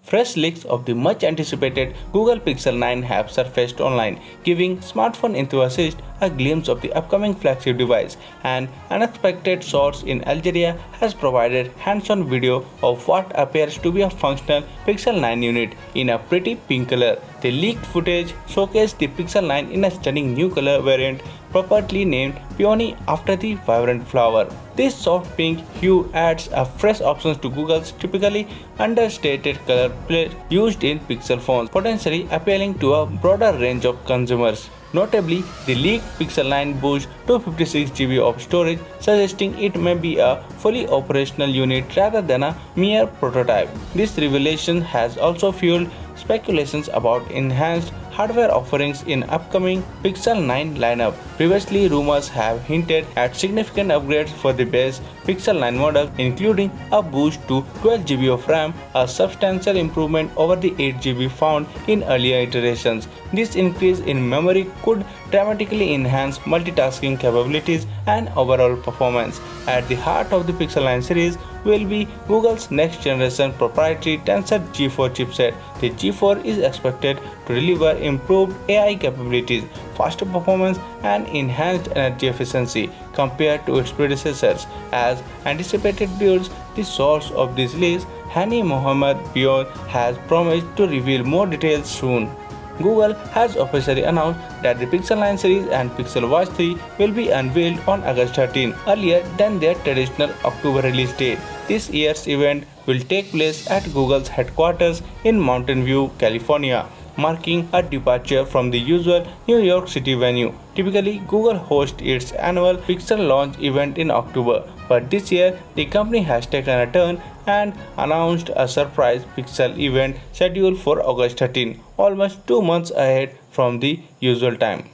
Fresh leaks of the much anticipated Google Pixel 9 have surfaced online, giving smartphone enthusiasts a glimpse of the upcoming flagship device. An unexpected source in Algeria has provided hands-on video of what appears to be a functional Pixel 9 unit in a pretty pink color. The leaked footage showcased the Pixel 9 in a stunning new color variant properly named Peony after the vibrant flower. This soft pink hue adds a fresh option to Google's typically understated color palette used in Pixel phones, potentially appealing to a broader range of consumers. Notably, the leaked Pixel 9 boasts 256 GB of storage, suggesting it may be a fully operational unit rather than a mere prototype. This revelation has also fueled speculations about enhanced hardware offerings in upcoming Pixel 9 lineup. Previously, rumors have hinted at significant upgrades for the base Pixel 9 model, including a boost to 12 GB of RAM, a substantial improvement over the 8 GB found in earlier iterations. This increase in memory could dramatically enhance multitasking capabilities and overall performance. At the heart of the Pixel 9 series will be Google's next generation proprietary Tensor G4 chipset. The G4 is expected to deliver improved AI capabilities, faster performance, and enhanced energy efficiency compared to its predecessors. As anticipated builds, the source of this release, Hani Mohammed Bior, has promised to reveal more details soon. Google has officially announced that the Pixel 9 series and Pixel Watch 3 will be unveiled on August 13, earlier than their traditional October release date. This year's event will take place at Google's headquarters in Mountain View, California, marking a departure from the usual New York City venue. Typically, Google hosts its annual Pixel launch event in October, but this year the company has taken a turn and announced a surprise Pixel event scheduled for August 13, almost 2 months ahead from the usual time.